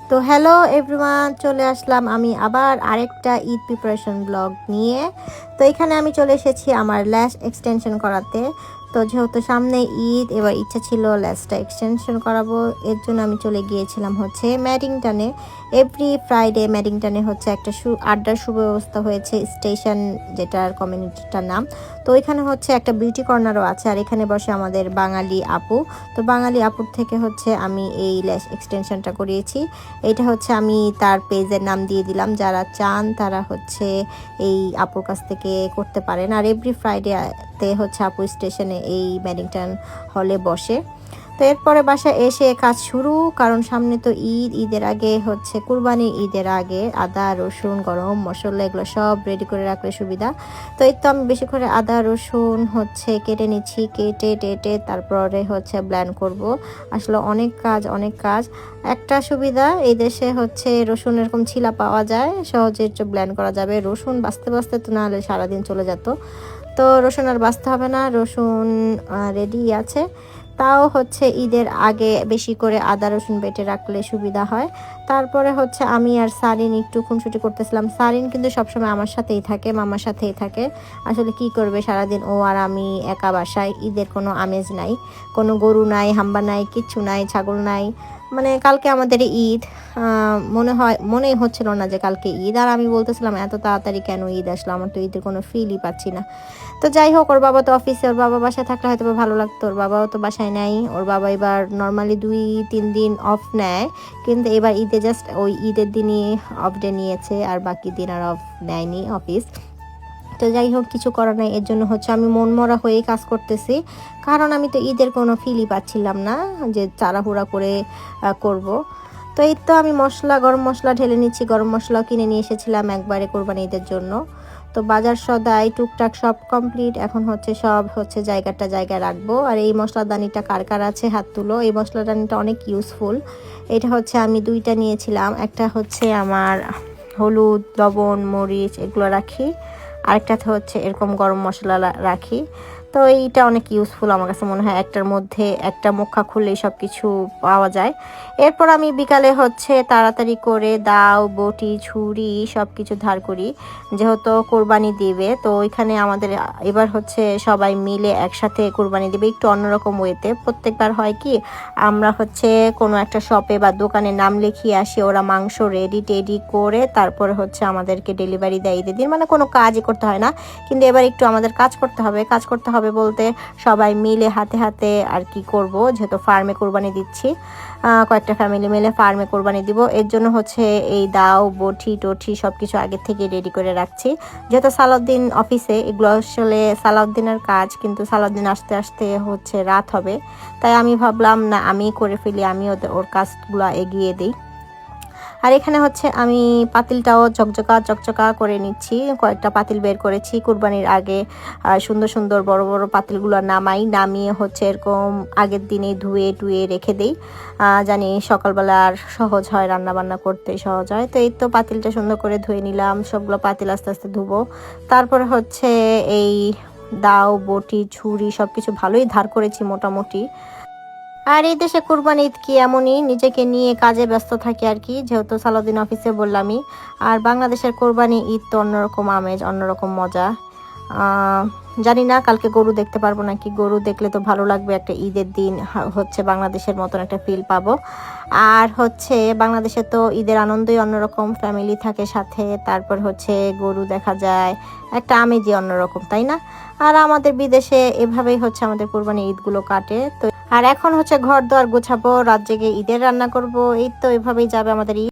তো hello everyone, চলে আসলাম আমি আবার আরেকটা ঈদ প্রিপারেশন ব্লগ নিয়ে। তো এখানে আমি চলে এসেছি আমার ল্যাশ এক্সটেনশন করাতে। তো যেহেতু সামনে ঈদ, এবার ইচ্ছা ছিল ল্যাশটা এক্সটেনশন করাবো, এর জন্য আমি চলে গিয়েছিলাম হচ্ছে ম্যাডিংটনে। এভরি ফ্রাইডে ম্যাডিংটনে হচ্ছে একটা আড্ডার সুব্যবস্থা হয়েছে, স্টেশন যেটার কমিউনিটিটার নাম। তো এখানে হচ্ছে একটা বিউটি কর্নারও আছে, আর এখানে বসে আমাদের বাঙালি আপু। তো বাঙালি আপুর থেকে হচ্ছে আমি এই ল্যাশ এক্সটেনশনটা করিয়েছি। এটা হচ্ছে আমি তার পেজের নাম দিয়ে দিলাম, যারা চান তারা হচ্ছে এই আপুর কাছ থেকে করতে পারেন। আর এভরি ফ্রাইডেতে হচ্ছে আপু স্টেশনে এই ম্যাডিংটন হলে বসে। তো এরপরে বাসায় এসে কাজ শুরু, কারণ সামনে তো ঈদের আগে হচ্ছে কুরবানি, ঈদের আগে আদা রসুন গরম মশলা এগুলো সব রেডি করে রাখলে সুবিধা। তো এই তো আমি বেশি করে আদা রসুন হচ্ছে কেটে নিচ্ছি, কেটে টেটে তারপরে হচ্ছে ব্লেন্ড করব। আসলে অনেক কাজ। একটা সুবিধা এই দেশে হচ্ছে রসুন এরকম ছিলা পাওয়া যায়, সহজে একটু ব্লেন্ড করা যাবে। রসুন বাছতে তো না হলে সারাদিন চলে যেত। তো রসুন আর বাছতে হবে না, রসুন রেডি আছে। তাও হচ্ছে ঈদের আগে বেশি করে আদা রসুন বেটে রাখলে সুবিধা হয়। তারপরে হচ্ছে আমি আর সারিন একটু খুনসুটি করতেছিলাম। সারিন কিন্তু সবসময় আমার সাথেই থাকে, মামার সাথেই থাকে। আসলে কি করবে, সারাদিন ও আর আমি একা বাসায়। ঈদের কোনো আমেজ নাই, কোনো গরু নাই, হাম্বা নাই, কিচ্ছু নাই, ছাগল নাই। মানে কালকে আমাদের ঈদ, মনেই হচ্ছিল না যে কালকে ঈদ। আর আমি বলতেছিলাম এত তাড়াতাড়ি কেন ঈদ আসলো, আমার তো ঈদের কোনো ফিলই পাচ্ছি না। তো যাই হোক, ওর বাবা তো অফিসে, ওর বাবা বাসায় থাকলে হয়তো ভালো লাগতো। ওর বাবাও তো বাসায় নেয়। ওর বাবা এবার নর্মালি 2-3 দিন অফ নেয়, কিন্তু এবার ঈদে জাস্ট ওই ঈদের দিনই অফ ডে নিয়েছে, আর বাকি দিন আর অফ নেয়নি অফিস। তো যাই হোক, কিছু করার নাই। এর জন্য হচ্ছে আমি মনমরা হয়েই কাজ করতেছি, কারণ আমি তো ঈদের কোনো ফিলই পাচ্ছিলাম না যে তাড়াহুড়া করে করব। তো এই তো আমি গরম মশলা ঢেলে নিচ্ছি। গরম মশলাও কিনে নিয়ে এসেছিলাম একবারে কোরবানি ঈদের জন্য। তো বাজার সদাই টুকটাক সব কমপ্লিট। এখন হচ্ছে সব হচ্ছে জায়গায় রাখবো। আর এই মশলাদানিটা কার কার আছে হাত তুলো। এই মশলাদানিটা অনেক ইউজফুল। এটা হচ্ছে আমি 2টা নিয়েছিলাম। একটা হচ্ছে আমার হলুদ, লবণ, মরিচ এগুলো রাখি, আরেকটাতে হচ্ছে এরকম গরম মশলা রাখি। তো এইটা অনেক ইউজফুল আমার কাছে মনে হয়। একটার মধ্যে একটা মুখা খুললেই সব কিছু পাওয়া যায়। এরপর আমি বিকালে হচ্ছে তাড়াতাড়ি করে দাও বটি ছুরি সব কিছু ধার করি, যেহেতু কোরবানি দিবে। তো ওইখানে আমাদের এবার হচ্ছে সবাই মিলে একসাথে কোরবানি দিবে, একটু অন্যরকম ওয়েতে। প্রত্যেকবার হয় কি, আমরা হচ্ছে কোনো একটা শপে বা দোকানে নাম লিখিয়ে আসি, ওরা মাংস রেডি টেডি করে তারপরে হচ্ছে আমাদেরকে ডেলিভারি দেয় ঈদের দিন। মানে কোনো কাজই করতে হয় না, কিন্তু এবার একটু আমাদের কাজ করতে হবে বলতে সবাই মিলে হাতে হাতে আর কি করব, যেহেতু ফার্মে কোরবানি দিচ্ছি। কয়েকটা ফ্যামিলি মিলে ফার্মে কোরবানি দিব। এর জন্য হচ্ছে এই দাও বটি টটি সব কিছু আগের থেকে রেডি করে রাখছি। যেহেতু সালাউদ্দিন অফিসে, এগুলো আসলে সালাউদ্দিনের কাজ, কিন্তু সালাউদ্দিন আসতে আসতে হচ্ছে রাত হবে। তাই আমি ভাবলাম না, আমি করে ফেলি, আমি ওর কাজগুলো এগিয়ে দিই। আর এখানে হচ্ছে আমি পাতিলটাও চকচকা করে নিচ্ছি। কয়েকটা পাতিল বের করেছি কুরবানির আগে। সুন্দর সুন্দর বড় বড় পাতিলগুলো নামিয়ে হচ্ছে এরকম আগের দিনে ধুয়ে টুয়ে রেখে দিই, জানি সকালবেলা আর সহজ হয়, রান্নাবান্না করতে সহজ হয়। তো এই তো পাতিলটা সুন্দর করে ধুয়ে নিলাম। সবগুলো পাতিল আস্তে আস্তে ধুবো। তারপরে হচ্ছে এই দাও বটি ছুরি সব কিছু ভালোই ধার করেছি মোটামুটি। আর এই দেশে কুরবানি ঈদ কি এমনই, নিজেকে নিয়ে কাজে ব্যস্ত থাকি আর কি, যেহেতু সালাউদ্দিন অফিসে বললামই। আর বাংলাদেশের কোরবানি ঈদ তো অন্যরকম আমেজ, অন্যরকম মজা। জানি না কালকে গরু দেখতে পারবো নাকি। গরু দেখলে তো ভালো লাগবে, একটা ঈদের দিন হচ্ছে বাংলাদেশের মতন একটা ফিল পাবো। আর হচ্ছে বাংলাদেশে তো ঈদের আনন্দই অন্যরকম, ফ্যামিলি থাকে সাথে, তারপর হচ্ছে গরু দেখা যায়, একটা আমেজই অন্যরকম, তাই না? আর আমাদের বিদেশে এভাবেই হচ্ছে আমাদের কোরবানি ঈদগুলো কাটে। তো আর এখন হচ্ছে ঘর দোয়ার গোছাবো, রাত জেগে ঈদের রান্না করব। এই তো এভাবেই যাবে আমাদের ঈদ।